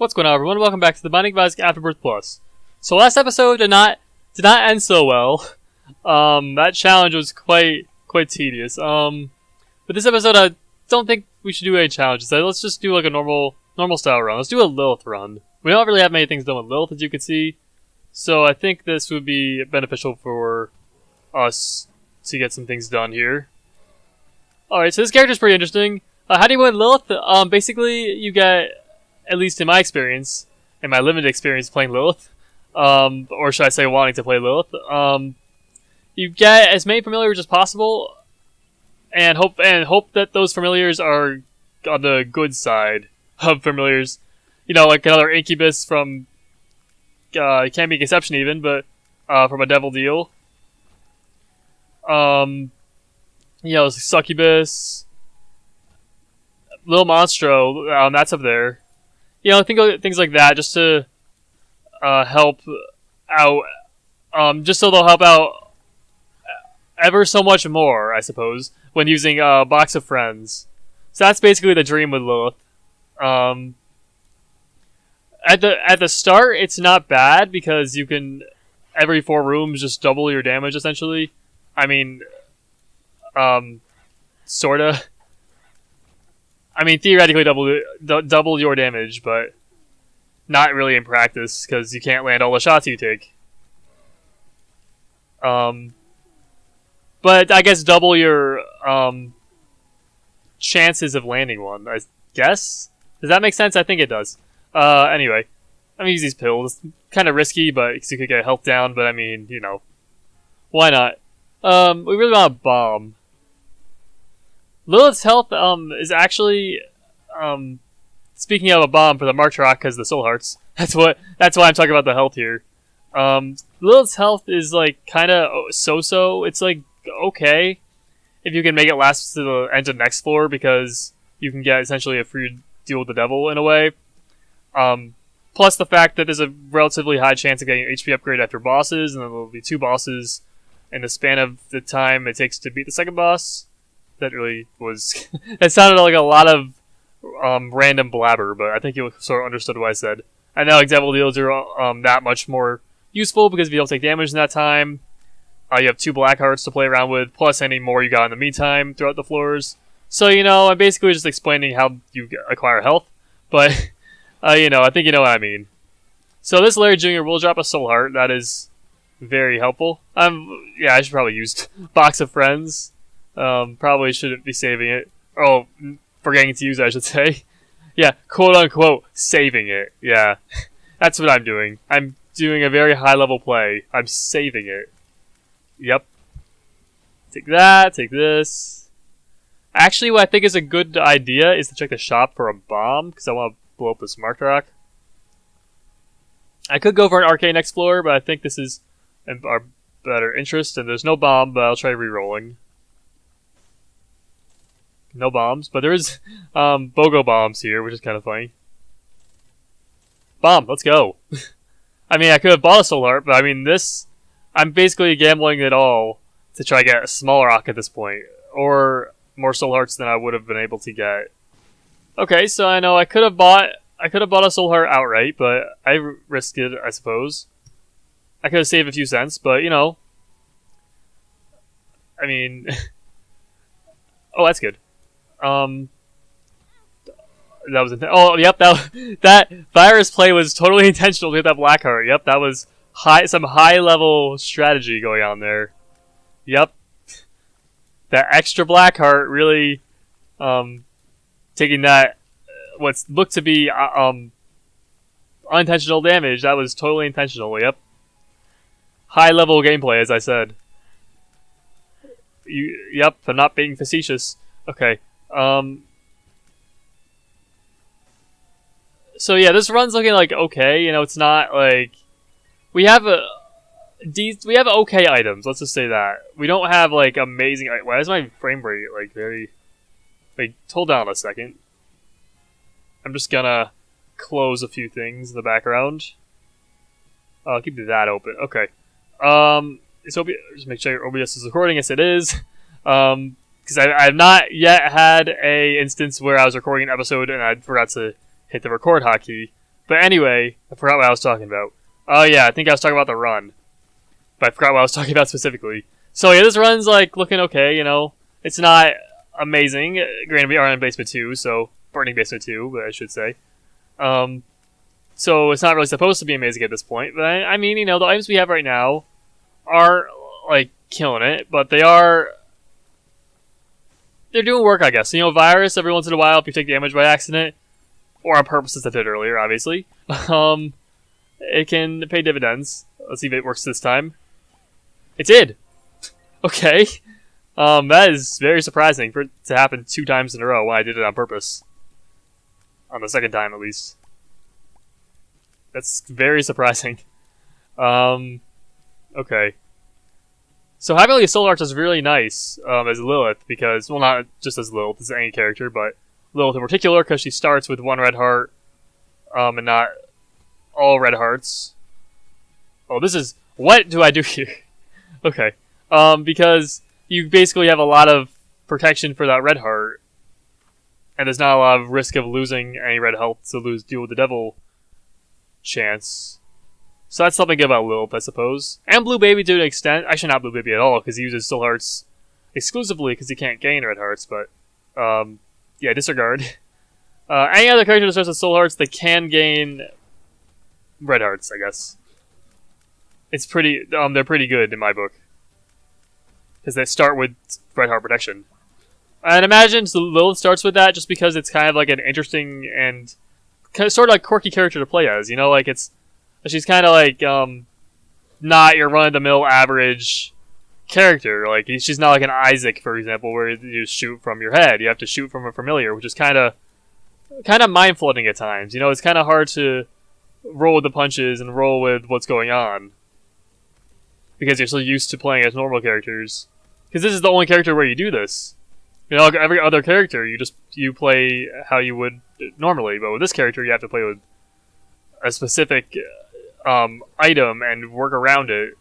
What's going on, everyone? Welcome back to the Binding of Isaac Afterbirth Plus. So last episode did not end so well. That challenge was quite tedious. But this episode, I don't think we should do any challenges. So let's just do like a normal style run. Let's do a Lilith run. We don't really have many things done with Lilith, as you can see. So I think this would be beneficial for us to get some things done here. Alright, so this character is pretty interesting. How do you win Lilith? Basically, you get, at least in my experience, in my limited experience playing Lilith, or should I say wanting to play Lilith, you get as many familiars as possible, and hope that those familiars are on the good side of familiars. You know, like another Incubus from, it can't be Conception even, but from a Devil Deal. You know, Succubus, Lil Monstro, that's up there. You know, think of things like that, just to help out, just so they'll help out ever so much more, I suppose, when using Box of Friends. So that's basically the dream with Lilith. At the start, it's not bad, because you can, every 4 rooms, just double your damage, essentially. I mean, sorta. I mean, theoretically double your damage, but not really in practice, because you can't land all the shots you take. But I guess double your chances of landing one, I guess? Does that make sense? I think it does. Anyway, I'm gonna use these pills. Kind of risky, but because you could get health down, but I mean, you know, why not? We really want a bomb. Lilith's health is actually speaking of a bomb for the March Rock, because the soul hearts. That's why I'm talking about the health here. Lilith's health is like kind of so-so. It's like okay if you can make it last to the end of the next floor, because you can get essentially a free deal with the devil in a way. Plus the fact that there's a relatively high chance of getting an HP upgrade after bosses, and then there'll be 2 bosses in the span of the time it takes to beat the second boss. That really was... that sounded like a lot of random blabber, but I think you sort of understood what I said. I know Devil Deals are that much more useful, because if you don't take damage in that time, you have 2 black hearts to play around with, plus any more you got in the meantime throughout the floors. So, you know, I'm basically just explaining how you acquire health, but, you know, I think you know what I mean. So this Larry Jr. will drop a soul heart. That is very helpful. Yeah, I should probably use Box of Friends. Probably shouldn't be saving it. Oh, forgetting to use it, I should say. Yeah, quote-unquote, saving it. Yeah, that's what I'm doing. I'm doing a very high-level play. I'm saving it. Yep. Take that, take this. Actually, what I think is a good idea is to check the shop for a bomb, because I want to blow up this Mark Rock. I could go for an arcade next floor, but I think this is our better interest, and there's no bomb, but I'll try re-rolling. No bombs, but there is BOGO bombs here, which is kind of funny. Bomb, let's go. I mean, I could have bought a soul heart, but I mean, I'm basically gambling it all to try to get a small rock at this point, or more soul hearts than I would have been able to get. Okay, so I know I could have bought a soul heart outright, but I risked it, I suppose. I could have saved a few cents, but you know, I mean, oh, that's good. That was oh, yep, that virus play was totally intentional to get that black heart. Yep, that was some high level strategy going on there. Yep, that extra black heart really taking that what looked to be unintentional damage. That was totally intentional. Yep, high level gameplay, as I said. Yep, I'm not being facetious. Okay. So yeah, this run's looking like okay. You know, it's not like we have okay items. Let's just say that we don't have like amazing. Why is my frame rate like very? Wait, hold on a second. I'm just gonna close a few things in the background. I'll keep that open. Okay. Just make sure OBS is recording. Yes, it is. Because I have not yet had a instance where I was recording an episode and I forgot to hit the record hotkey. But anyway, I forgot what I was talking about. Oh yeah, I think I was talking about the run. But I forgot what I was talking about specifically. So yeah, this run's like looking okay, you know. It's not amazing. Granted, we are in Basement 2, so Burning Basement 2, but I should say. So it's not really supposed to be amazing at this point. But I mean, you know, the items we have right now aren't like killing it, but they're doing work, I guess. You know, virus every once in a while if you take damage by accident, or on purpose as I did earlier, obviously. It can pay dividends. Let's see if it works this time. It did. Okay. That is very surprising for it to happen 2 times in a row when I did it on purpose. On the second time, at least. That's very surprising. Okay. So having like a Soul Arch is really nice as Lilith, because, well, not just as Lilith, as any character, but Lilith in particular, because she starts with 1 red heart, and not all red hearts. Oh, this is... What do I do here? Okay. Because you basically have a lot of protection for that red heart, and there's not a lot of risk of losing any red health to deal with the devil chance. So that's something good about Lilith, I suppose. And Blue Baby to an extent. Actually, not Blue Baby at all, because he uses Soul Hearts exclusively because he can't gain red hearts, but... yeah, disregard. Any other character that starts with Soul Hearts, they can gain red hearts, I guess. It's pretty... they're pretty good in my book. Because they start with red heart protection. And imagine Lilith starts with that just because it's kind of like an interesting and kind of sort of like quirky character to play as. You know, like she's kind of like not your run-of-the-mill average character. Like she's not like an Isaac, for example, where you shoot from your head. You have to shoot from a familiar, which is kind of mind flooding at times. You know, it's kind of hard to roll with the punches and roll with what's going on because you're so used to playing as normal characters. Because this is the only character where you do this. You know, every other character, you play how you would normally, but with this character, you have to play with a specific item and work around it.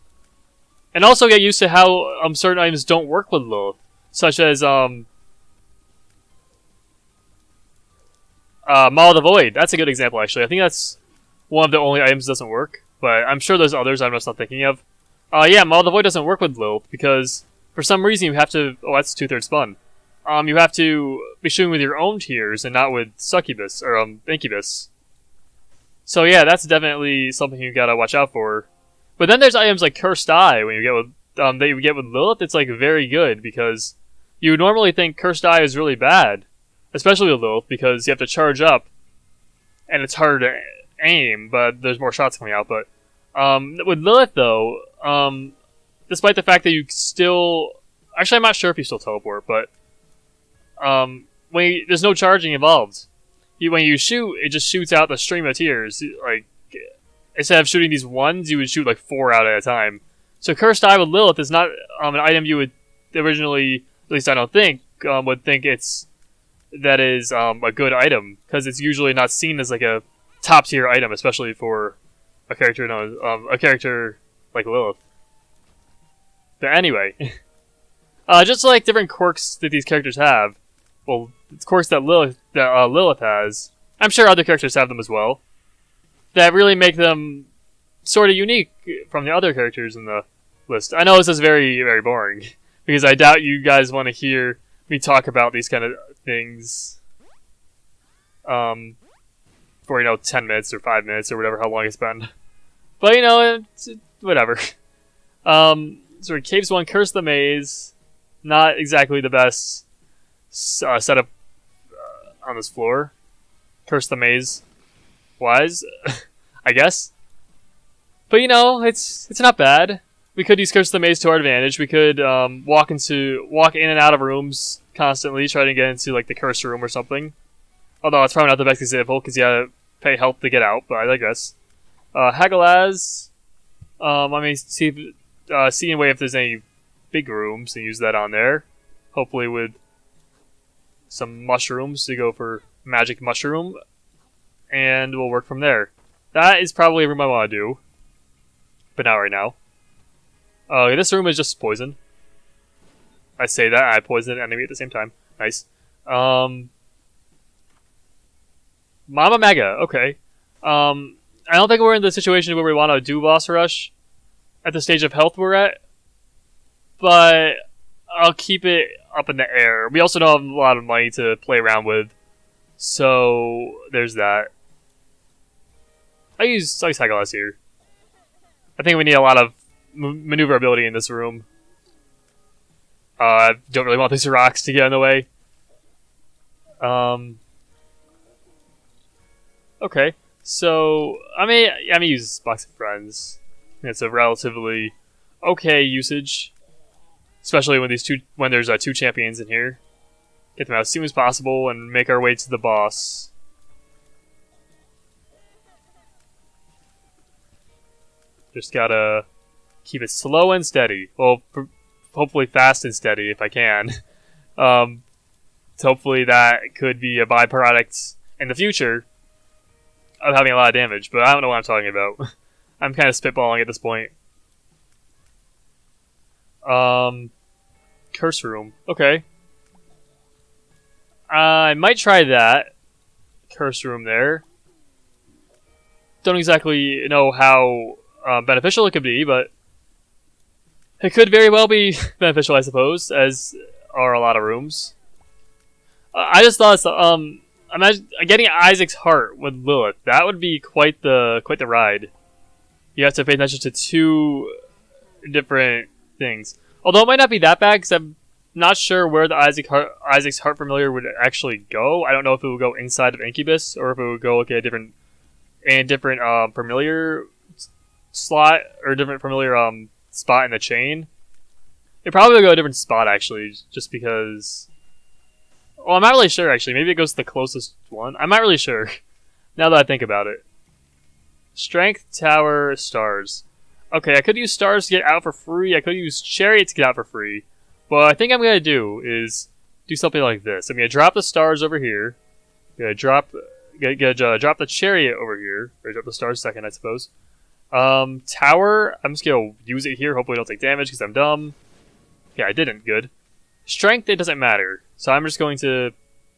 And also get used to how certain items don't work with Lilith, such as Maul of the Void. That's a good example, actually. I think that's one of the only items that doesn't work, but I'm sure there's others I'm just not thinking of. Yeah, Maul of the Void doesn't work with Lilith, because for some reason you have to... Oh, that's 2/3 spun. You have to be shooting with your own tiers and not with Succubus, or Incubus. So yeah, that's definitely something you gotta watch out for. But then there's items like Cursed Eye when you get with that you get with Lilith. It's like very good because you would normally think Cursed Eye is really bad, especially with Lilith because you have to charge up, and it's harder to aim, but there's more shots coming out. But with Lilith though, despite the fact that you still, actually I'm not sure if you still teleport, but there's no charging involved. When you shoot, it just shoots out the stream of tears. Like, instead of shooting these ones, you would shoot like 4 out at a time. So Cursed Eye with Lilith is not an item you would originally, at least I don't think, would think that is a good item, because it's usually not seen as like a top tier item, especially for a character like Lilith. But anyway, just like different quirks that these characters have, well, quirks that Lilith has, I'm sure other characters have them as well, that really make them sort of unique from the other characters in the list. I know this is very, very boring, because I doubt you guys want to hear me talk about these kind of things for, 10 minutes or 5 minutes or whatever, how long it's been. But, it's whatever. So Caves 1, Curse the Maze, not exactly the best setup on this floor. Curse the Maze wise, I guess. But it's not bad. We could use Curse the Maze to our advantage. We could walk in and out of rooms constantly, trying to get into like the curse room or something. Although it's probably not the best example because you gotta pay help to get out. But I digress. Hagalaz. See in way if there's any big rooms and use that on there. Hopefully with some mushrooms to go for magic mushroom, and we'll work from there. That is probably a room I want to do, but not right now. This room is just poison. I say that, I poison an enemy at the same time. Nice. Mama Mega, okay. I don't think we're in the situation where we want to do boss rush at the stage of health we're at, but I'll keep it up in the air. We also don't have a lot of money to play around with, so there's that. I use Cyclops here. I think we need a lot of maneuverability in this room. I don't really want these rocks to get in the way. Okay, so I may use Box of Friends. It's a relatively okay usage, especially when there's two champions in here. Get them out as soon as possible and make our way to the boss. Just gotta keep it slow and steady. Well, hopefully fast and steady if I can. Hopefully that could be a byproduct in the future of having a lot of damage, but I don't know what I'm talking about. I'm kind of spitballing at this point. Curse room. Okay. I might try that. Curse room there. Don't exactly know how beneficial it could be, but it could very well be beneficial, I suppose, as are a lot of rooms. I just thought, imagine getting Isaac's heart with Lilith. That would be quite the ride. You have to pay attention to two different things. Although it might not be that bad, because I'm not sure where the Isaac's heart familiar would actually go. I don't know if it would go inside of Incubus, or if it would go like a different familiar slot, or different familiar spot in the chain. It probably would go a different spot, actually, just because... Well, I'm not really sure, actually. Maybe it goes to the closest one. I'm not really sure, now that I think about it. Strength, Tower, Stars. Okay, I could use Stars to get out for free. I could use Chariot to get out for free. What I think I'm going to do is do something like this. I'm going to drop the Stars over here. I'm going to drop the Chariot over here. Or drop the Stars second, I suppose. Tower, I'm just going to use it here. Hopefully I don't take damage because I'm dumb. Yeah, I didn't. Good. Strength, it doesn't matter. So I'm just going to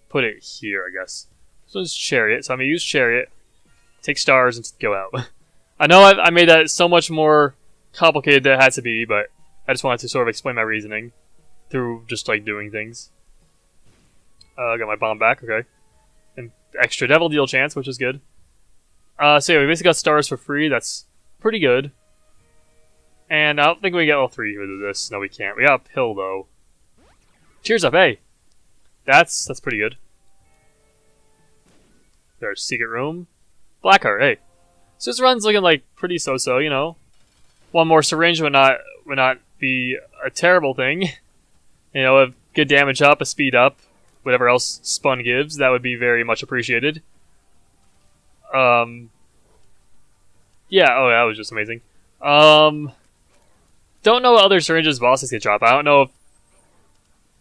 put it here, I guess. So it's Chariot. So I'm going to use Chariot, take Stars, and go out. I know I made that so much more complicated than it had to be, but I just wanted to sort of explain my reasoning through just, like, doing things. I got my bomb back, okay. And extra Devil Deal chance, which is good. So yeah, we basically got Stars for free. That's pretty good. And I don't think we get all three with this. No, we can't. We got a pill, though. Cheers up, hey! That's pretty good. There's Secret Room. Blackheart, hey. So this run's looking like pretty so-so, you know. One more syringe would not be a terrible thing. You know, a good damage up, a speed up, whatever else Spun gives, that would be very much appreciated. Yeah, oh, that was just amazing. Don't know what other syringes bosses can drop. I don't know if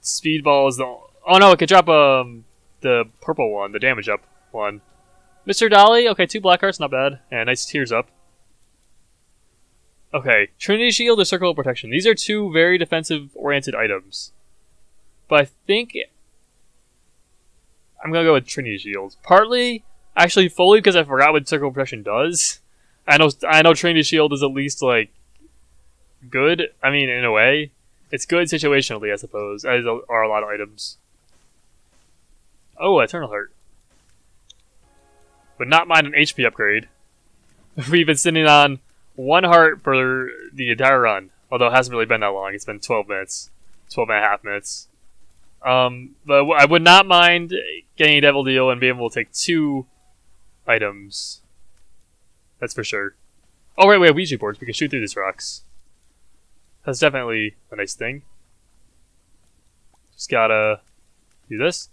Speedball is the... Oh no, it could drop the purple one, the damage up one. Mr. Dolly, okay, 2 black hearts, not bad. And nice tears up. Okay, Trinity Shield or Circle of Protection. These are 2 very defensive-oriented items. But I think I'm gonna go with Trinity Shield. Partly, actually fully, because I forgot what Circle of Protection does. I know Trinity Shield is at least, like, good. I mean, in a way. It's good situationally, I suppose, as are a lot of items. Oh, Eternal Heart. Would not mind an HP upgrade. We've been sitting on 1 heart for the entire run. Although it hasn't really been that long. It's been 12 minutes. 12 and a half minutes. But I would not mind getting a Devil Deal and being able to take 2 items. That's for sure. Oh, right, we have Ouija boards. We can shoot through these rocks. That's definitely a nice thing. Just gotta do this.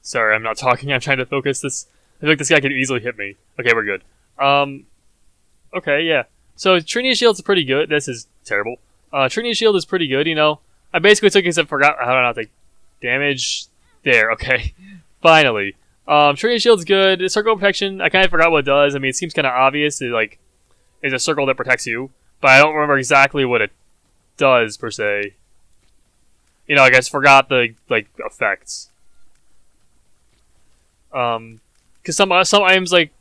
Sorry, I'm not talking. I'm trying to focus. I feel like this guy could easily hit me. Okay, we're good. Okay, yeah. So Trinity Shield's pretty good. This is terrible. Trinity Shield is pretty good, you know. I basically took it because I forgot how to not take damage. There, okay. Finally. Trinity Shield's good. Circle of Protection, I kind of forgot what it does. I mean, it seems kind of obvious. It, like, is a circle that protects you. But I don't remember exactly what it does, per se. You know, I guess forgot the, like, effects. Because some items like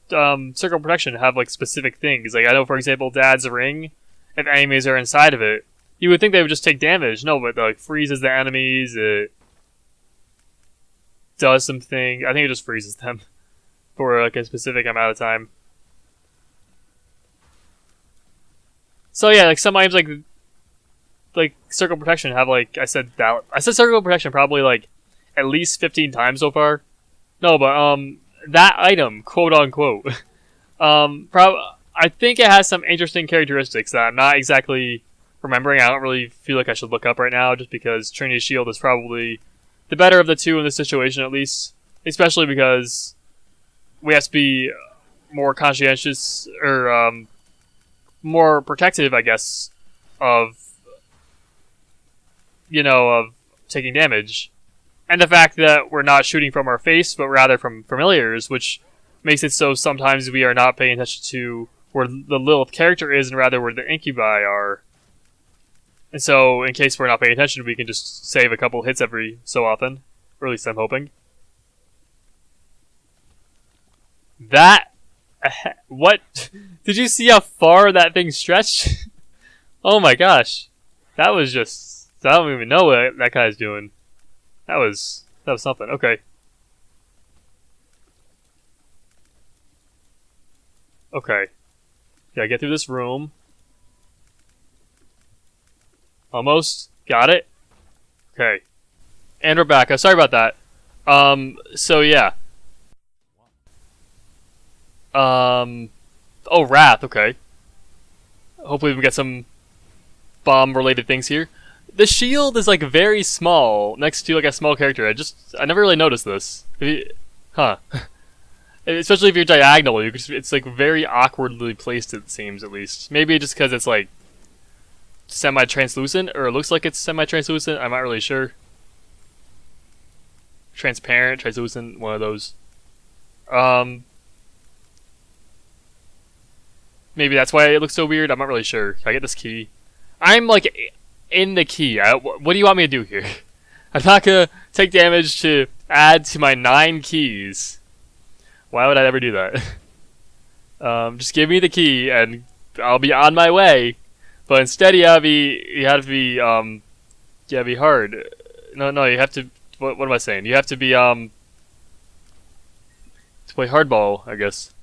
circle protection have like specific things. Like I know, for example, Dad's ring. If enemies are inside of it, you would think they would just take damage. No, but it, like freezes the enemies. It does something. I think it just freezes them for like a specific amount of time. So yeah, like some items like circle protection have like I said circle protection probably like at least 15 times so far. No, but that item, quote unquote, I think it has some interesting characteristics that I'm not exactly remembering. I don't really feel like I should look up right now, just because Trinity's Shield is probably the better of the two in this situation, at least. Especially because we have to be more conscientious, or more protective, I guess, of taking damage. And the fact that we're not shooting from our face, but rather from familiars, which makes it so sometimes we are not paying attention to where the Lilith character is, and rather where the incubi are. And so, in case we're not paying attention, we can just save a couple hits every so often. Or at least I'm hoping. That... What? Did you see how far that thing stretched? Oh my gosh. That was just... I don't even know what that guy's doing. That was something. Okay. Okay. Gotta get through this room. Almost. Got it. Okay. And we're back. Sorry about that. So yeah. Oh, Wrath. Okay. Hopefully we can get some bomb-related things here. The shield is like very small next to like a small character. I never really noticed this. Huh. Especially if you're diagonal, it's like very awkwardly placed, it seems, at least. Maybe just because it's like semi-translucent, or it looks like it's semi-translucent. I'm not really sure. Transparent, translucent, one of those. Maybe that's why it looks so weird. I'm not really sure. Can I get this key? I'm like in the key. What do you want me to do here? I'm not gonna take damage to add to my 9 keys. Why would I ever do that? Just give me the key and I'll be on my way. But instead, you have to be hard. No, you have to. What am I saying? You have to be to play hardball, I guess.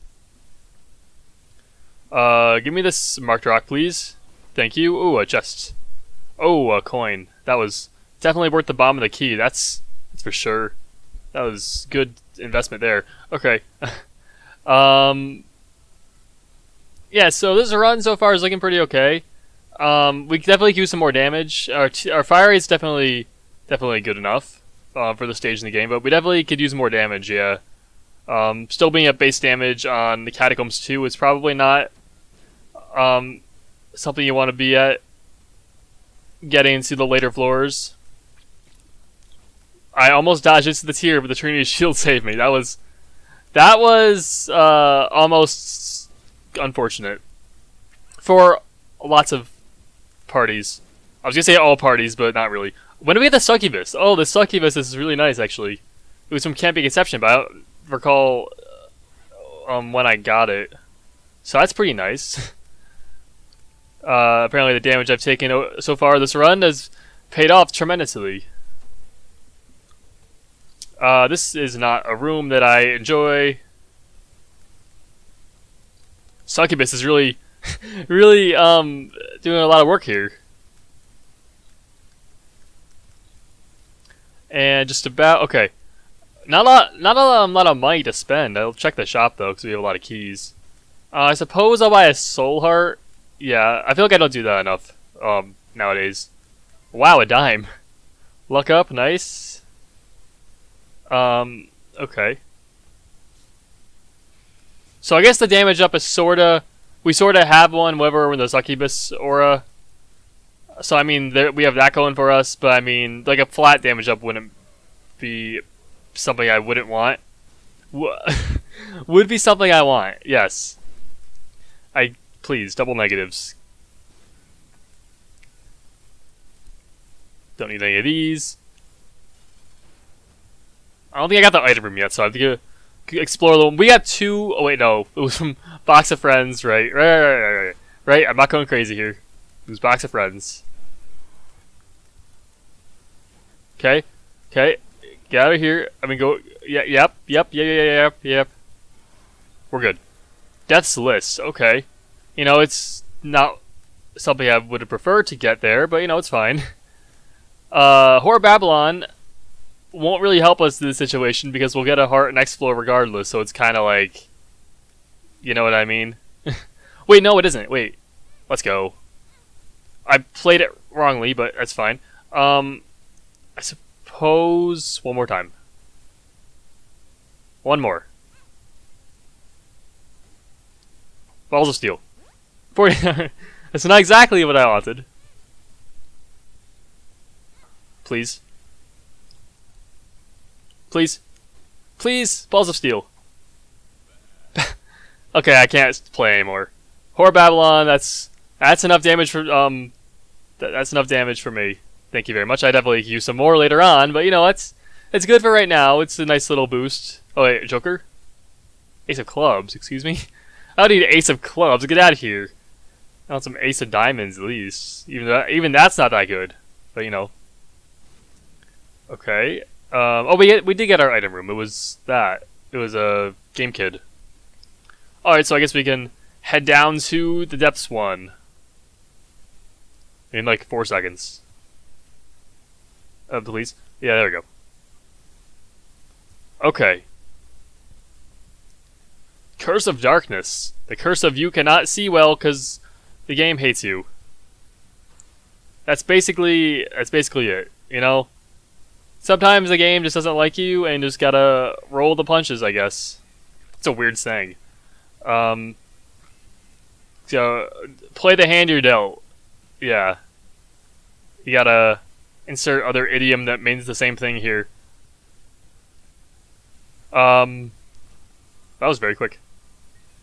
Give me this marked rock, please. Thank you. Ooh, a chest. Oh, a coin. That was definitely worth the bomb and the key. That's for sure. That was good investment there. Okay. Yeah, so this run so far is looking pretty okay. We definitely could use some more damage. Our fire rate's definitely good enough for the stage in the game, but we definitely could use more damage, yeah. Still being at base damage on the Catacombs 2 is probably not something you want to be at getting into the later floors. I almost dodged into the tier, but the Trinity's Shield saved me. That was almost unfortunate for lots of parties. I was gonna say all parties, but not really. When do we get the succubus? Oh, the succubus is really nice, actually. It was from Camping Conception, but I don't recall when I got it. So that's pretty nice. Apparently the damage I've taken so far this run has paid off tremendously. This is not a room that I enjoy. Succubus is really, really doing a lot of work here. And just about okay. Not a lot of money to spend. I'll check the shop though, because we have a lot of keys. I suppose I'll buy a soul heart. Yeah, I feel like I don't do that enough nowadays. Wow, a dime. Luck up, nice. Okay. So I guess the damage up is we sorta have one whenever we're in the succubus aura. So I mean, we have that going for us, but I mean, like a flat damage up wouldn't be something I wouldn't want. Would be something I want, yes. Please, double negatives. Don't need any of these. I don't think I got the item room yet, so I have to go explore a little. We got 2. Oh wait, no, it was from Box of Friends, right? Right. I'm not going crazy here. It was Box of Friends. Okay. Get out of here. I mean, go. Yeah. Yep. We're good. Death's List. Okay. You know, it's not something I would have preferred to get there, but you know, it's fine. Horror Babylon won't really help us in this situation because we'll get a heart next floor regardless, so it's kind of like, you know what I mean? Wait, no, it isn't. Wait, let's go. I played it wrongly, but that's fine. I suppose one more time. One more. Balls of Steel. 49. That's not exactly what I wanted. Please. Please. Balls of Steel. Okay, I can't play anymore. Horror Babylon, that's enough damage for that's enough damage for me. Thank you very much. I definitely use some more later on, but you know, it's good for right now. It's a nice little boost. Oh wait, Joker? Ace of Clubs, excuse me? I don't need Ace of Clubs, get out of here. I want some Ace of Diamonds at least. Even that's not that good. But you know. Okay. Oh, we did get our item room. It was that. It was a Game Kid. Alright, so I guess we can head down to the Depths one. In like 4 seconds. Please. Yeah, there we go. Okay. Curse of Darkness. The curse of you cannot see well because the game hates you. That's basically it, you know? Sometimes the game just doesn't like you and just gotta roll the punches, I guess. It's a weird saying. So, play the hand you're dealt. Yeah. You gotta insert other idiom that means the same thing here. That was very quick.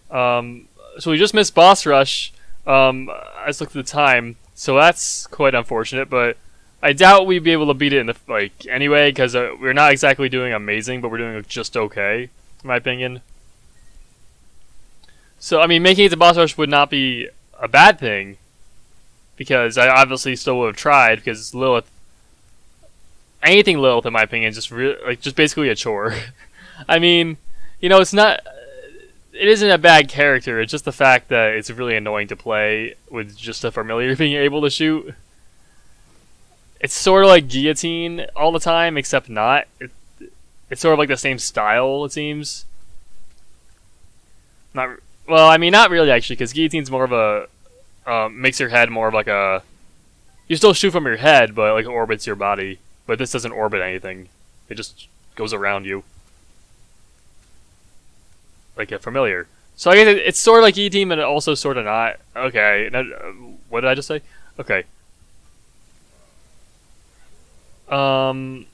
So we just missed Boss Rush. I just looked at the time, so that's quite unfortunate, but I doubt we'd be able to beat it in the anyway, because we're not exactly doing amazing, but we're doing just okay, in my opinion. So, I mean, making it to Boss Rush would not be a bad thing, because I obviously still would have tried, because Lilith, anything Lilith, in my opinion, is just basically a chore. I mean, you know, it isn't a bad character, it's just the fact that it's really annoying to play with just a familiar being able to shoot. It's sort of like Guillotine all the time, except not. It's sort of like the same style, it seems. Well, I mean, not really, actually, because Guillotine's more of a... makes your head more of like a... You still shoot from your head, but like orbits your body. But this doesn't orbit anything. It just goes around you. Like a familiar. So I guess it's sort of like Guillotine, but also sort of not. Okay, what did I just say? Okay. I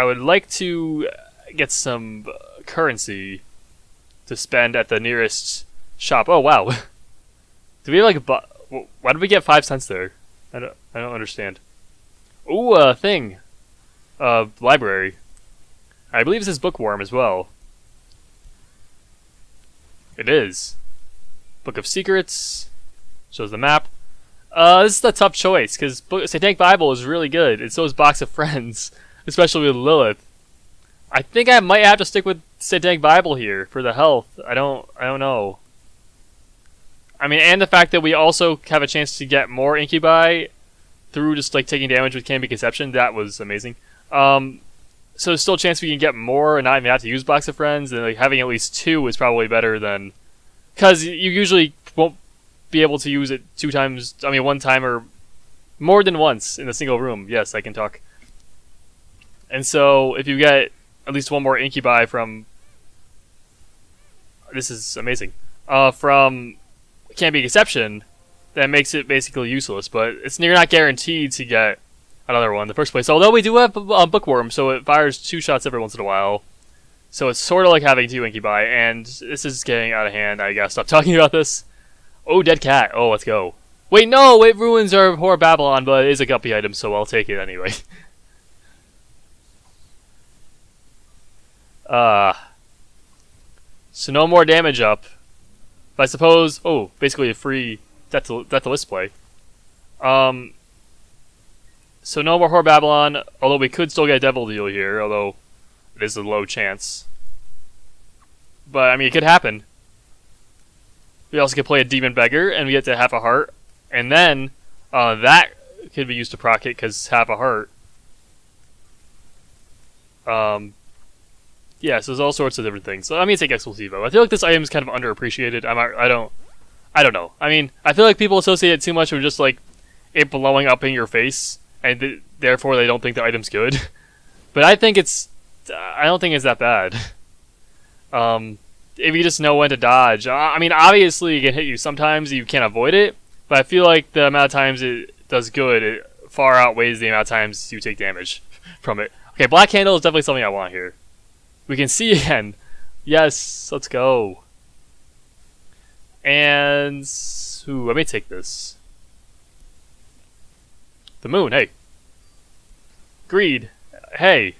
would like to get some currency to spend at the nearest shop. Oh wow. Do we have like why did we get 5 cents there? I don't understand. Ooh, a thing. Library. I believe this is Bookworm as well. It is. Book of Secrets. Shows the map. This is a tough choice, because Satanic Bible is really good, and so is Box of Friends, especially with Lilith. I think I might have to stick with Satanic Bible here, for the health. I don't know. I mean, and the fact that we also have a chance to get more Incubi through just, like, taking damage with Can Be Conception, that was amazing. So there's still a chance we can get more and not even have to use Box of Friends, and like, having at least 2 is probably better than... Because you usually won't be able to use it 2 times, I mean 1 time or more than once in a single room. Yes, I can talk. And so if you get at least 1 more Incubi from... This is amazing. From Can't Be Conception, that makes it basically useless, but you're not guaranteed to get another one in the first place. Although we do have Bookworm, so it fires 2 shots every once in a while. So it's sort of like having 2 Incubi, and this is getting out of hand. I gotta stop talking about this. Oh, Dead Cat. Oh, let's go. Wait, no! It ruins our Horror Babylon, but it is a guppy item, so I'll take it anyway. Uh, so no more damage up. But I suppose, basically a free Death to List play. So no more Whore Babylon, although we could still get a Devil Deal here, although it is a low chance. But, I mean, it could happen. We also could play a Demon Beggar, and we get to half a heart. And then, that could be used to proc it, because half a heart. Yeah, so there's all sorts of different things. So I'm gonna take Exclusivo. I feel like this item is kind of underappreciated. I don't know. I mean, I feel like people associate it too much with just like it blowing up in your face, and therefore they don't think the item's good. But I don't think it's that bad. If you just know when to dodge. I mean, obviously it can hit you sometimes. You can't avoid it, but I feel like the amount of times it does good, it far outweighs the amount of times you take damage from it. Okay, Black Candle is definitely something I want here. We can see again. Yes, let's go. And let me take this. The Moon, hey. Greed, hey.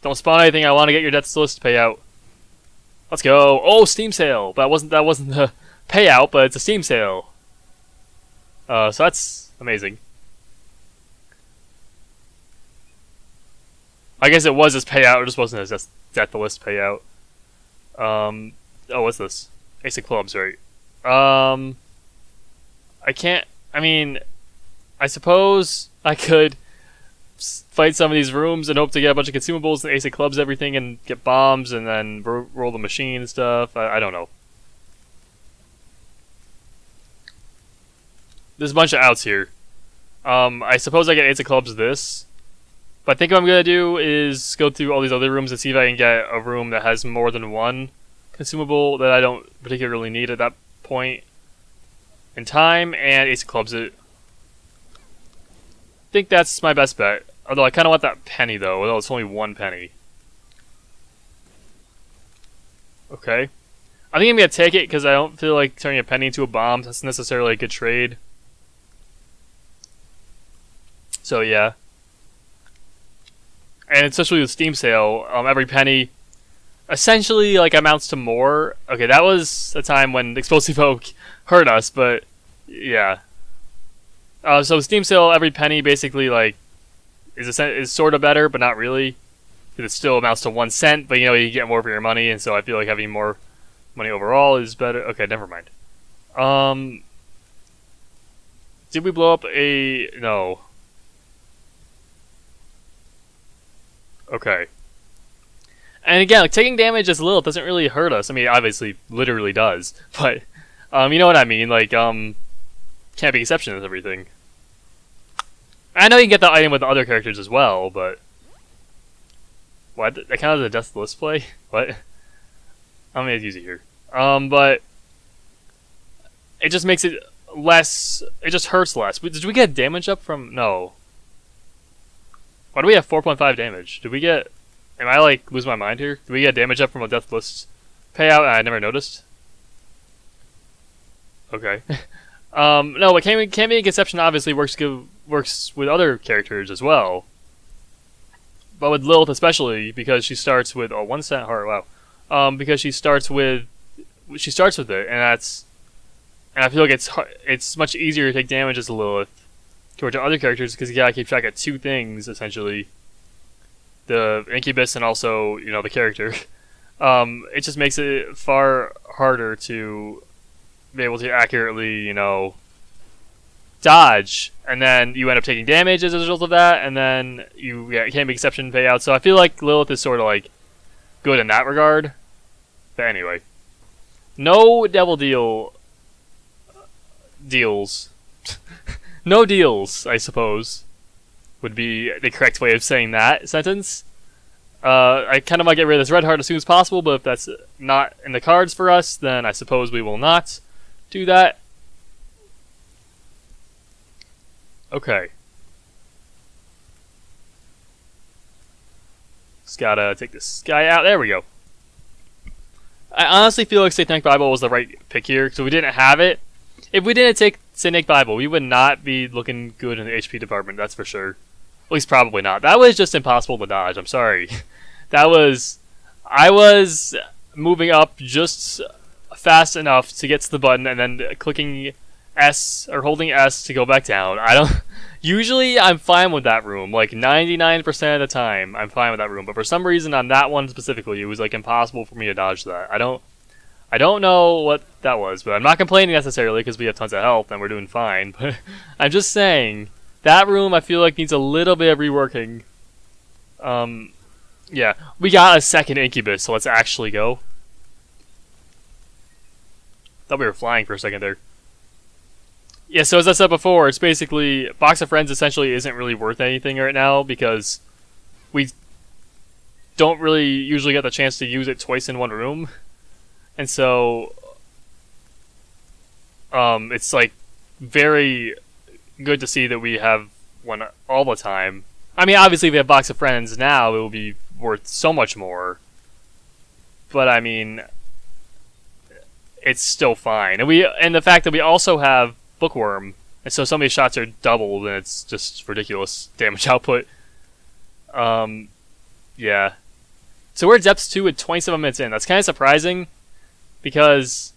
Don't spawn anything. I want to get your Death's List payout. Let's go. Oh, Steam sale. That wasn't the payout, but it's a Steam sale. So that's amazing. I guess it was his payout, it just wasn't his Death List payout. What's this? Ace of Clubs, right? I suppose I could fight some of these rooms and hope to get a bunch of consumables and Ace of Clubs everything and get bombs and then roll the machine and stuff. I don't know. There's a bunch of outs here. I suppose I get Ace of Clubs this. But I think what I'm going to do is go through all these other rooms and see if I can get a room that has more than one consumable that I don't particularly need at that point in time, and Ace of Clubs it. I think that's my best bet. Although I kind of want that penny though, although it's only 1 penny. Okay. I think I'm going to take it because I don't feel like turning a penny into a bomb. That's necessarily a good trade. So yeah. And especially with Steam sale, every penny essentially like amounts to more. Okay, that was a time when Explosive Oak hurt us, but yeah. So Steam sale, every penny basically like is sort of better, but not really, because it still amounts to 1 cent. But you get more for your money, and so I feel like having more money overall is better. Okay, never mind. Did we blow up a no? Okay. And again, like taking damage as Lilith doesn't really hurt us. I mean, obviously, literally does, but you know what I mean. Like, can't be exception with everything. I know you can get that item with the other characters as well, but what? That counts as a Death List play? What? I'm gonna use it here. But it just makes it less. It just hurts less. Did we get damage up from? No. Why do we have 4.5 damage? Did we get... Am I, like, losing my mind here? Did we get damage up from a Death List payout and I never noticed? Okay. No, but Can't Be a Conception obviously works with other characters as well. But with Lilith especially, because she starts with... Oh, 1 cent heart, wow. Because she starts with it, and that's... And I feel like it's much easier to take damage as a Lilith compared to other characters, because you gotta keep track of 2 things, essentially. The Incubus and also, the character. It just makes it far harder to be able to accurately, dodge. And then you end up taking damage as a result of that, and then you can't be exception payout. So I feel like Lilith is sort of, like, good in that regard. But anyway. No Devil deals. No deals, I suppose, would be the correct way of saying that sentence. I kind of might get rid of this red heart as soon as possible, but if that's not in the cards for us, then I suppose we will not do that. Okay. Just gotta take this guy out. There we go. I honestly feel like Satanic Bible was the right pick here, because we didn't have it. If we didn't take Satanic Bible, we would not be looking good in the HP department, that's for sure. At least probably not. That was just impossible to dodge, I'm sorry. That was... I was moving up just fast enough to get to the button and then clicking S or holding S to go back down. I don't. Usually I'm fine with that room. Like 99% of the time I'm fine with that room. But for some reason on that one specifically, it was like impossible for me to dodge that. I don't know what that was, but I'm not complaining necessarily because we have tons of health and we're doing fine. But I'm just saying that room I feel like needs a little bit of reworking. Yeah, we got a second incubus, so let's actually go. Thought we were flying for a second there. Yeah, so as I said before, it's basically Box of Friends essentially isn't really worth anything right now because we don't really usually get the chance to use it twice in one room. And so it's like very good to see that we have one all the time. I mean, obviously if we have Box of Friends now, it will be worth so much more. But I mean, it's still fine. And the fact that we also have Bookworm, and so some of these shots are doubled, and it's just ridiculous damage output. Yeah. So we're at depths 2 at 27 minutes in. That's kind of surprising, because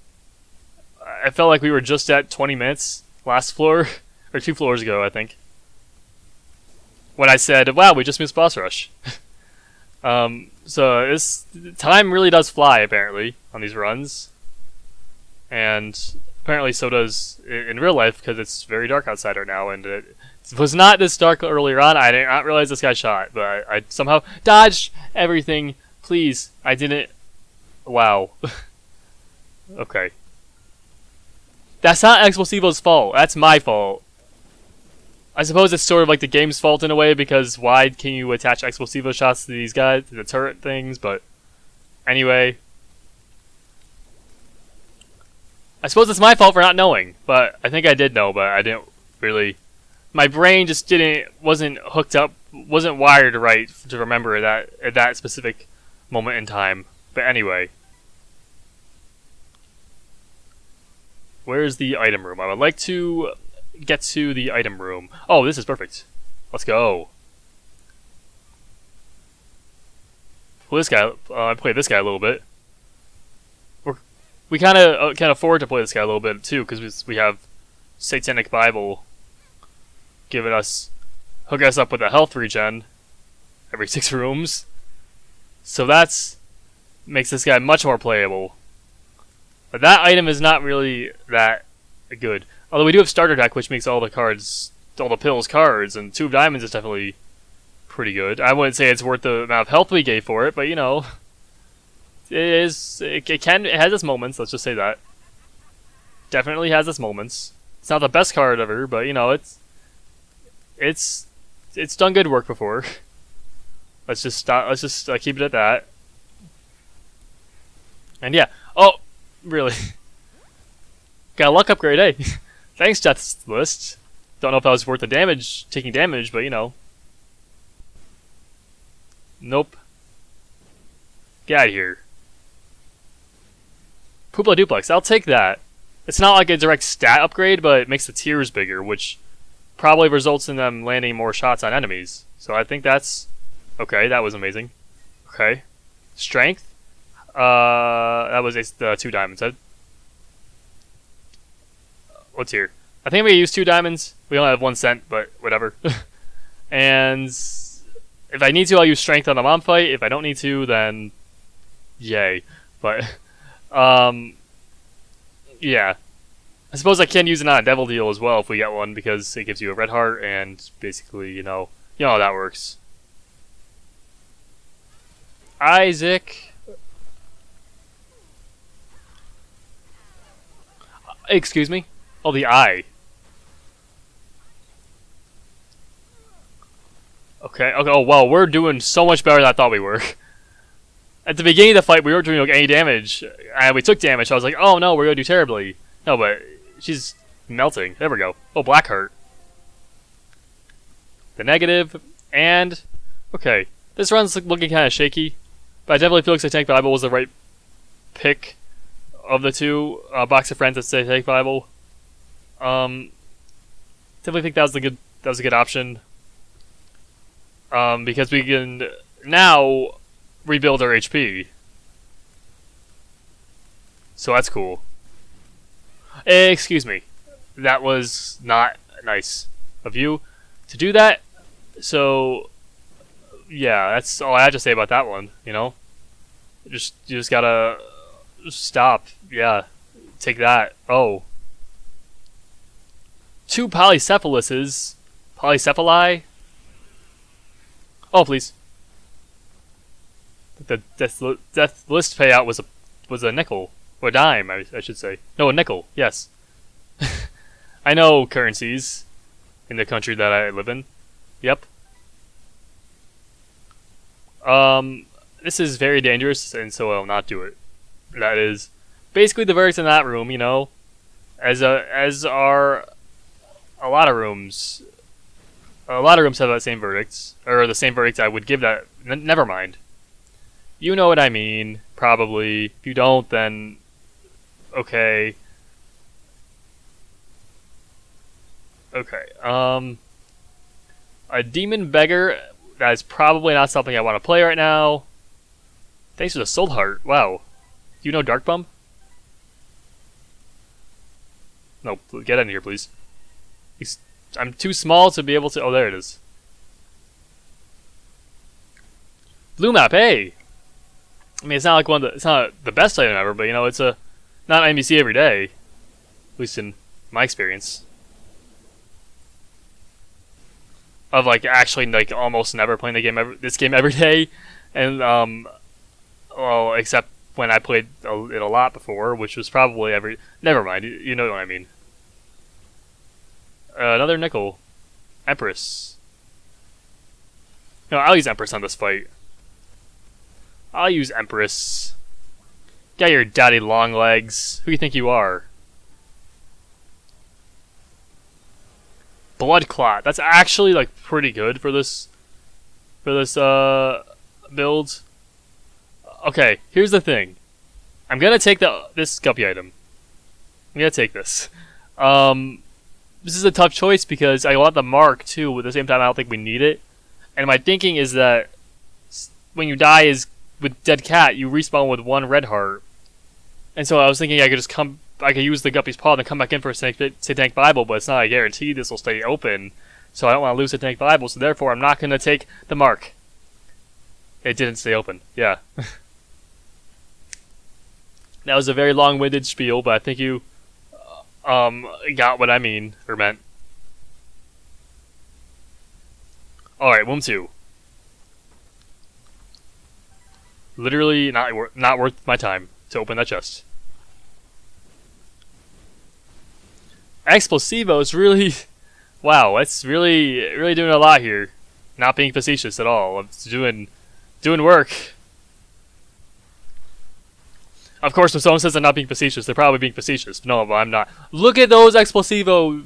I felt like we were just at 20 minutes last floor, or 2 floors ago, I think, when I said, wow, we just missed boss rush. So this time really does fly, apparently, on these runs. And apparently so does in real life, because it's very dark outside right now, and it was not this dark earlier on. I did not realize this guy shot, but I somehow dodged everything. Please, I didn't. Wow. Okay. That's not Explosivo's fault. That's my fault. I suppose it's sort of like the game's fault in a way, because why can you attach Explosivo shots to these guys, to the turret things, but anyway. I suppose it's my fault for not knowing, but I think I did know, but I didn't really. My brain just wasn't hooked up, wasn't wired right to remember that at that specific moment in time. But anyway. Where's the item room? I would like to get to the item room. Oh, this is perfect. Let's go. Well, this guy, I played this guy a little bit. We kind of can afford to play this guy a little bit too, because we have Satanic Bible hooking us up with a health regen every 6 rooms. So makes this guy much more playable. But that item is not really that good. Although we do have starter deck, which makes all the pills cards, and 2 of diamonds is definitely pretty good. I wouldn't say it's worth the amount of health we gave for it, but you know. It has its moments, let's just say that. Definitely has its moments. It's not the best card ever, but you know, it's done good work before. Let's just keep it at that. And yeah. Oh, really? Got a luck upgrade, eh? Thanks, Death List. Don't know if that was worth the taking damage, but you know. Nope. Get out of here. Poopla Duplex, I'll take that. It's not like a direct stat upgrade, but it makes the tiers bigger, which probably results in them landing more shots on enemies. So I think that's... Okay, that was amazing. Okay. Strength? That was 2 diamonds. What's here? I think we use 2 diamonds. We only have 1 cent, but whatever. And if I need to, I'll use strength on the mom fight. If I don't need to, then yay. But yeah. I suppose I can use it on a devil deal as well if we get one, because it gives you a red heart and basically, you know how that works. Isaac. Excuse me? Oh, the eye. Okay. Oh, well, we're doing so much better than I thought we were. At the beginning of the fight, we weren't doing any damage. And we took damage, so I was like, oh no, we're going to do terribly. No, but she's melting. There we go. Oh, Blackheart. The negative. And... Okay. This run's looking kind of shaky. But I definitely feel like Satanic Bible was the right pick of the 2. Box of Friends and Satanic Bible. Definitely think that was a good option. Because we can now rebuild our HP. So that's cool. Excuse me. That was not nice of you to do that. So, yeah, that's all I have to say about that one, you know? You just gotta stop. Yeah. Take that. Oh. 2 polycephalises. Polycephali? Oh, please. The death list payout was a nickel. Or a dime, I should say. No, a nickel. Yes. I know currencies in the country that I live in. Yep. This is very dangerous, and so I'll not do it. That is basically the verdict in that room, you know. As are a lot of rooms. A lot of rooms have that same verdict, or the same verdict I would give that. Never mind. You know what I mean, probably. If you don't, then okay. Okay. A demon beggar. That is probably not something I want to play right now. Thanks for the soul heart. Wow. Do you know Dark Bum? No, get in here, please. I'm too small to be able to. Oh, there it is. Blue map. Hey. I mean, it's not like it's not the best item ever, but you know, it's not an NPC every day. At least in my experience. Of like actually like almost never playing this game every day, and well, except when I played it a lot before, which was probably every. Never mind, you know what I mean. Another nickel, Empress. No, I'll use Empress on this fight. I'll use Empress. Got your daddy long legs. Who do you think you are? Blood Clot. That's actually like pretty good for this build. Okay, here's the thing. I'm gonna take this guppy item. I'm gonna take this. This is a tough choice because I want the mark too, but at the same time I don't think we need it. And my thinking is that when you die with Dead Cat, you respawn with 1 red heart. And so I was thinking I could use the Guppy's Paw and come back in for a Satanic Bible, but it's not a guarantee this will stay open. So I don't want to lose Satanic Bible, so therefore I'm not going to take the mark. It didn't stay open. Yeah. That was a very long-winded spiel, but I think you got what I mean, or meant. Alright, Womb 2. Literally not worth my time to open that chest. Explosivos really... Wow, that's really doing a lot here. Not being facetious at all. It's doing work. Of course, when someone says they're not being facetious, they're probably being facetious. No, but I'm not. Look at those Explosivo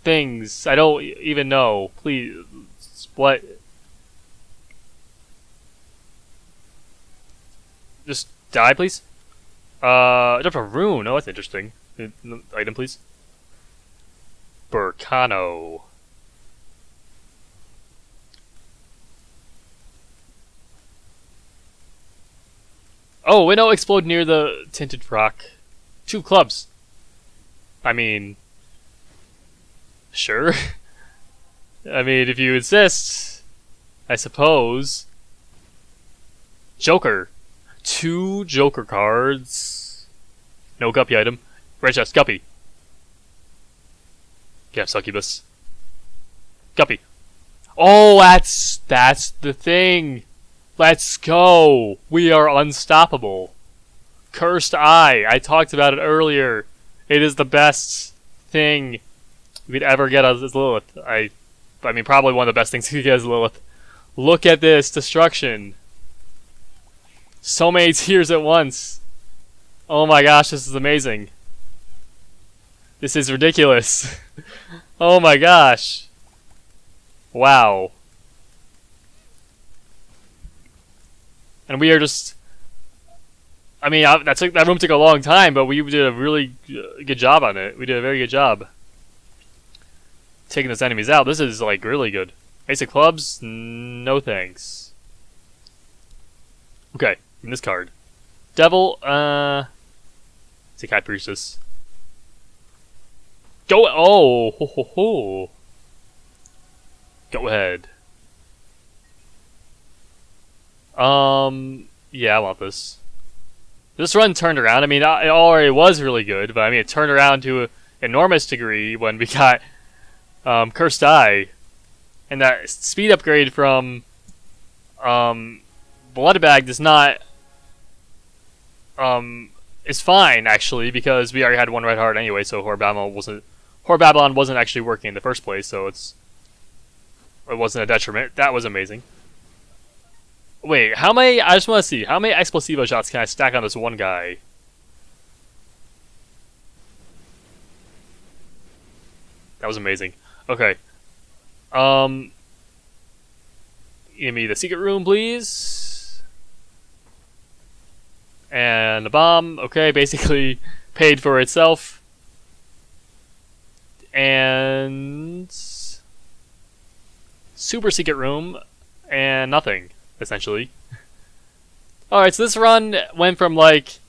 things. I don't even know. Please, what? Just die, please. Drop a rune. Oh, that's interesting. Item, please. Burkano. Oh, window explode near the tinted rock. 2 clubs. I mean, sure. I mean, if you insist, I suppose. Joker. 2 Joker cards. No Guppy item. Red chest, Guppy. Yeah, Succubus. Guppy. Oh, that's the thing. Let's go. We are unstoppable. Cursed Eye. I talked about it earlier. It is the best thing we could ever get as Lilith. I mean, probably one of the best things we could get as Lilith. Look at this destruction. So many tears at once. Oh my gosh, this is amazing. This is ridiculous. Oh my gosh. Wow. And we are just... I mean, that room took a long time, but we did a really good job on it. We did a very good job taking those enemies out. This is, like, really good. Ace of Clubs? No thanks. Okay, in this card. Devil, It's a High Priestess. Go! Oh! Ho ho ho! Go ahead. Yeah, I want this. This run turned around. I mean, it already was really good, but I mean, it turned around to an enormous degree when we got Cursed Eye. And that speed upgrade from Blood Bag does not is fine actually, because we already had one red heart anyway, so Whore Babylon wasn't actually working in the first place, so it wasn't a detriment. That was amazing. Wait, how many? I just want to see how many Explosivo shots can I stack on this one guy? That was amazing. Okay. Give me the secret room, please. And the bomb. Okay, basically paid for itself. And super secret room and nothing, essentially. Alright, so this run went from like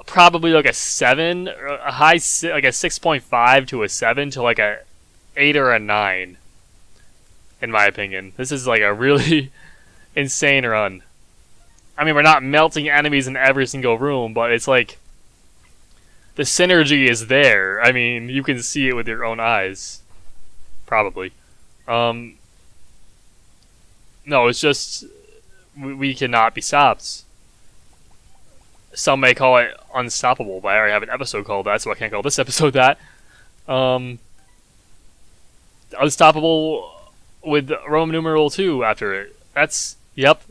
probably like a 7, a high like a 6.5 to a 7 to like a 8 or a 9, in my opinion. This is like a really insane run. I mean, we're not melting enemies in every single room, but it's like the synergy is there. I mean, you can see it with your own eyes. Probably. No, it's just we cannot be stopped. Some may call it unstoppable, but I already have an episode called that, so I can't call this episode that. Unstoppable with Roman numeral 2 after it. That's, yep.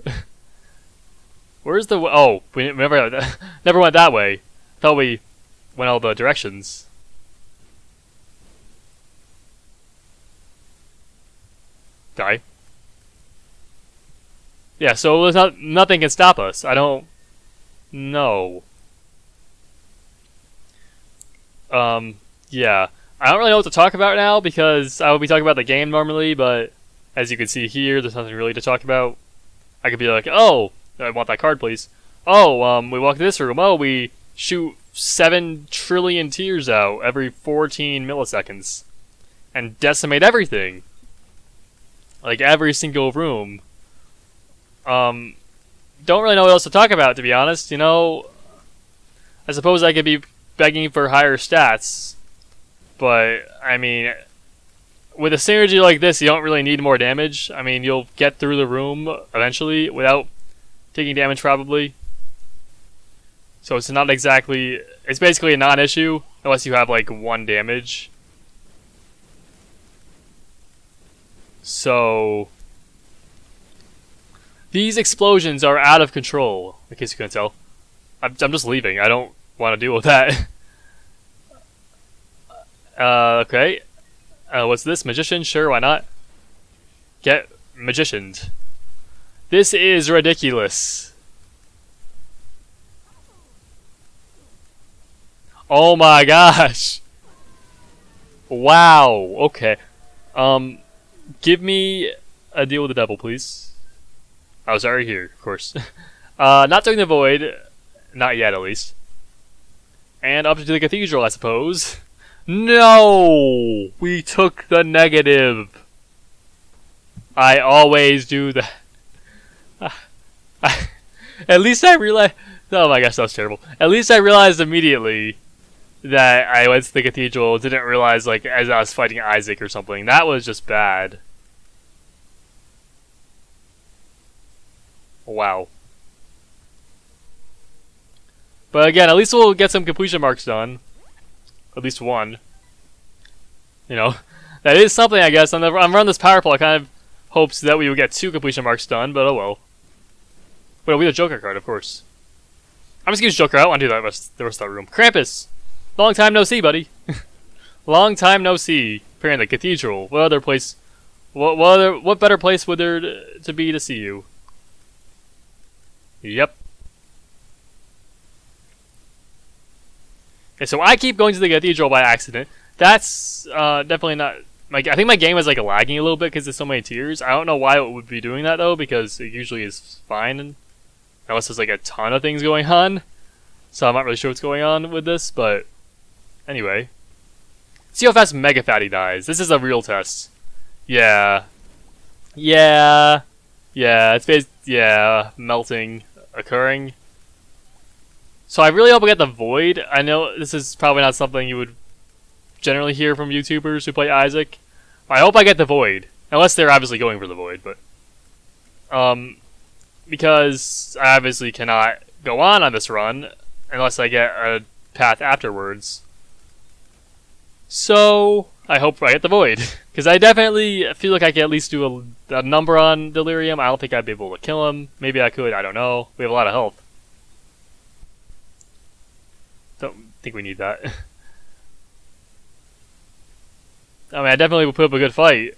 Where's the, oh, we never went that way. I thought we went all the directions. Die. Yeah, so there's nothing can stop us. I don't know. Yeah. I don't really know what to talk about now, because I would be talking about the game normally, but as you can see here, there's nothing really to talk about. I could be like, oh, I want that card, please. Oh, we walk this room. Oh, we shoot 7 trillion tears out every 14 milliseconds. And decimate everything. Like, every single room. Don't really know what else to talk about, to be honest. You know, I suppose I could be begging for higher stats. But, I mean, with a synergy like this, you don't really need more damage. I mean, you'll get through the room eventually without taking damage, probably. So it's not exactly... It's basically a non-issue, unless you have, like, 1 damage. So... These explosions are out of control, in case you couldn't tell. I'm just leaving. I don't want to deal with that. Okay. What's this? Magician? Sure, why not? Get magicianed. This is ridiculous. Oh my gosh. Wow. Okay. Give me a deal with the devil, please. I was already here, of course. Not doing the void. Not yet, at least. And up to the cathedral, I suppose. No! We took the negative. I always do that. At least I realized... Oh my gosh, that was terrible. At least I realized immediately that I went to the cathedral. Didn't realize, like, as I was fighting Isaac or something. That was just bad. Wow. But again, at least we'll get some completion marks done. At least 1. You know, that is something, I guess. I'm running this power pole. I kind of hopes that we would get 2 completion marks done, but oh well. Wait, we have a Joker card, of course. I'm just gonna use Joker. I don't want to do that the rest of that room. Krampus! Long time no see, buddy. Long time no see. Apparently, the cathedral. What other place? What better place would there to be to see you? Yep. Okay, so I keep going to the cathedral by accident. That's definitely not... I think my game is like lagging a little bit because there's so many tiers. I don't know why it would be doing that though, because it usually is fine. Unless there's like a ton of things going on. so I'm not really sure what's going on with this, but anyway. See how fast Mega Fatty dies. This is a real test. Yeah. Yeah. Yeah, melting occurring. So I really hope I get the Void. I know this is probably not something you would generally hear from YouTubers who play Isaac. I hope I get the Void. Unless they're obviously going for the Void, but... because I obviously cannot go on this run unless I get a path afterwards. So, I hope I get the Void. Because I definitely feel like I can at least do a number on Delirium. I don't think I'd be able to kill him. Maybe I could, I don't know. We have a lot of health. Don't think we need that. I mean, I definitely would put up a good fight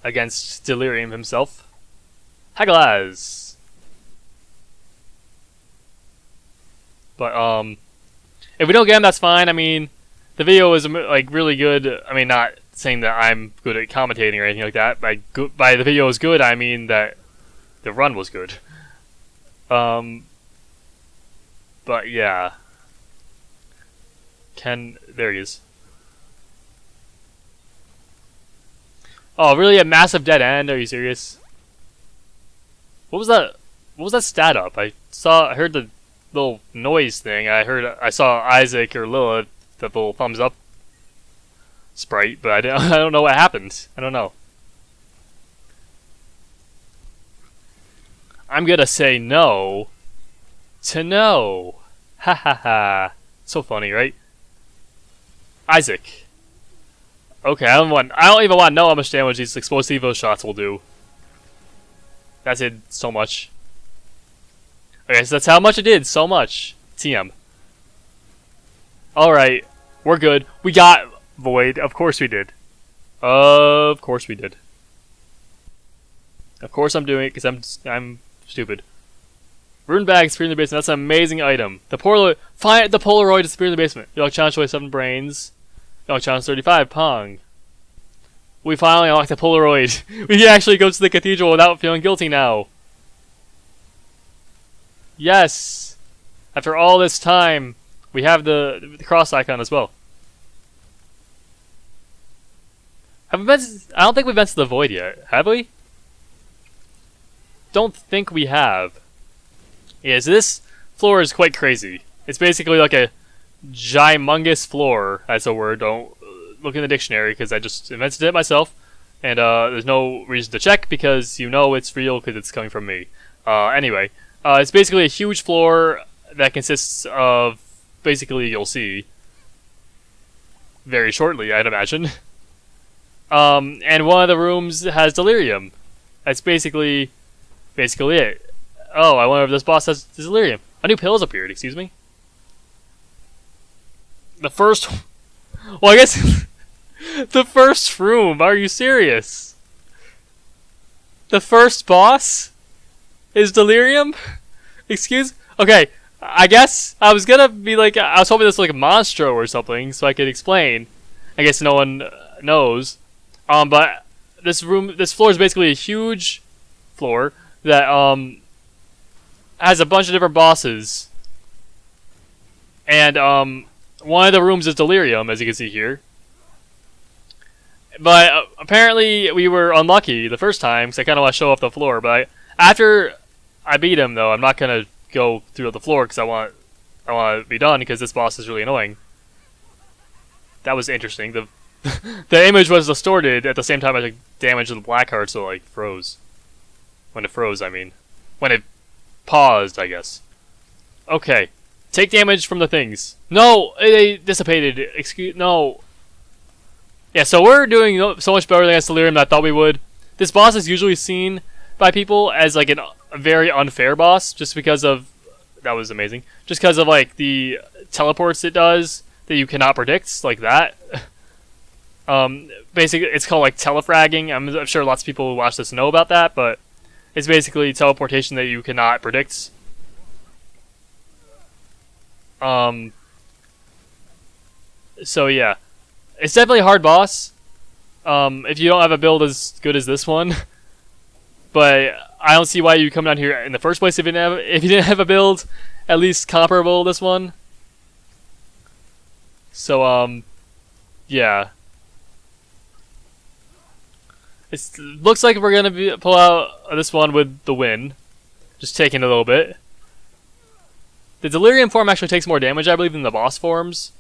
against Delirium himself. Hagalaz! But, if we don't get him, that's fine. I mean, the video is, like, really good. I mean, not saying that I'm good at commentating or anything like that. By the video is good, I mean that the run was good. But, yeah. There he is. Oh, really? A massive dead end? Are you serious? What was that? What was that stat up? I heard the little noise thing. I saw Isaac or Lilith, the little thumbs up sprite, but I don't know what happened. I don't know. I'm gonna say no to no. Ha ha ha. So funny, right? Isaac. Okay, I don't even want to know how much damage these Explosivo shots will do. That did so much. Okay, so that's how much it did. So much. TM. Alright. We're good. We got Void. Of course we did. Of course we did. Of course I'm doing it because I'm stupid. Rune bag disappeared in the basement. That's an amazing item. Find the Polaroid disappeared in the basement. Young challenge 27 brains. Young challenge 35 Pong. We finally unlocked the Polaroid. We can actually go to the cathedral without feeling guilty now. Yes! After all this time, we have the cross icon as well. Have we been? I don't think we've been to the Void yet, have we? Don't think we have. Yeah, so this floor is quite crazy. It's basically like a gymongous floor. That's a word. Don't look in the dictionary because I just invented it myself. And there's no reason to check because you know it's real because it's coming from me. Anyway, it's basically a huge floor that consists of, basically you'll see very shortly, I'd imagine. And one of the rooms has Delirium. That's basically it. Oh, I wonder if this boss has Delirium. A new pill has appeared, excuse me. The first... Well, I guess... the first room, are you serious? The first boss is Delirium? Excuse? Okay, I guess I was gonna be like... I was hoping this was like a Monstro or something, so I could explain. I guess no one knows. But this floor is basically a huge floor that, has a bunch of different bosses. And, one of the rooms is Delirium, as you can see here. But apparently we were unlucky the first time, because I kind of want to show off the floor. But after I beat him, though, I'm not going to go through the floor, because I want to be done, because this boss is really annoying. That was interesting. The image was distorted at the same time I took damage to the black heart, so like froze. When it froze, I mean. When it paused, I guess. Okay. Take damage from the things. No! They dissipated. No. Yeah, so we're doing so much better against Delirium than I thought we would. This boss is usually seen by people as like a very unfair boss, just because of... That was amazing. Just because of like the teleports it does that you cannot predict, like that. Basically, it's called like telefragging. I'm sure lots of people who watch this know about that, but it's basically teleportation that you cannot predict. So yeah, it's definitely a hard boss. If you don't have a build as good as this one, but I don't see why you come down here in the first place if you didn't have a build at least comparable to this one. So yeah. It looks like we're gonna pull out this one with the win, just taking a little bit. The Delirium form actually takes more damage, I believe, than the boss forms.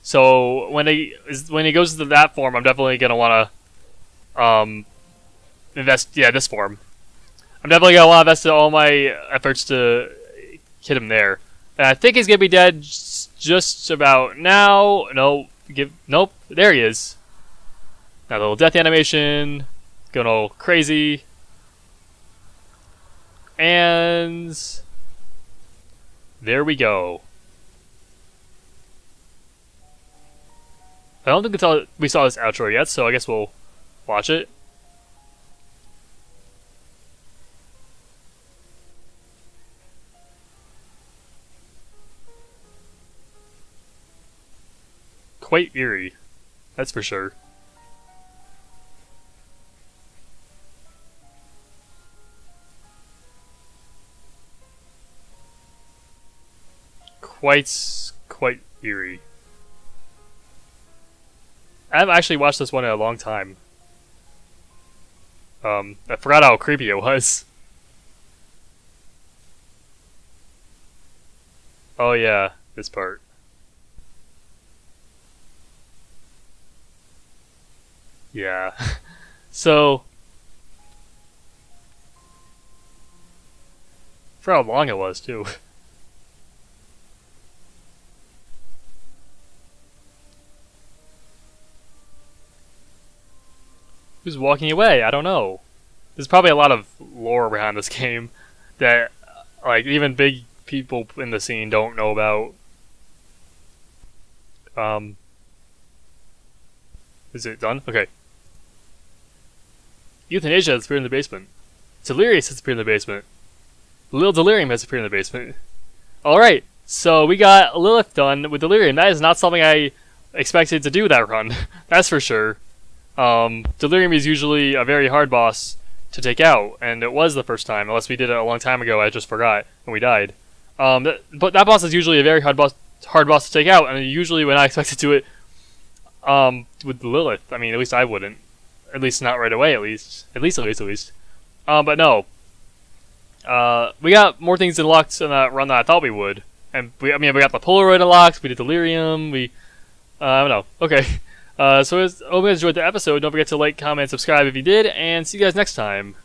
So when he goes to that form, I'm definitely gonna wanna invest. Yeah, this form. I'm definitely gonna wanna invest all my efforts to hit him there. And I think he's gonna be dead just about now. Nope. There he is. Now the little death animation. Going all crazy. And there we go. I don't think we saw this outro yet, so I guess we'll watch it. Quite eerie, that's for sure. Quite eerie. I haven't actually watched this one in a long time. I forgot how creepy it was. Oh yeah, this part. Yeah. So, for how long it was too. Who's walking away? I don't know. There's probably a lot of lore behind this game that, like, even big people in the scene don't know about. Is it done? Okay. Euthanasia has appeared in the basement. Delirious has appeared in the basement. Little Delirium has appeared in the basement. Alright, so we got Lilith done with Delirium. That is not something I expected to do that run. That's for sure. Delirium is usually a very hard boss to take out, and it was the first time, unless we did it a long time ago, I just forgot, and we died. But that boss is usually a very hard boss to take out, and usually when I expect to do it, with Lilith, I mean, at least I wouldn't. At least not right away, at least. At least. But no. We got more things unlocked in that run than I thought we would. And we got the Polaroid unlocked, we did Delirium, I don't know. Okay. So I hope you guys enjoyed the episode. Don't forget to like, comment, subscribe if you did, and see you guys next time.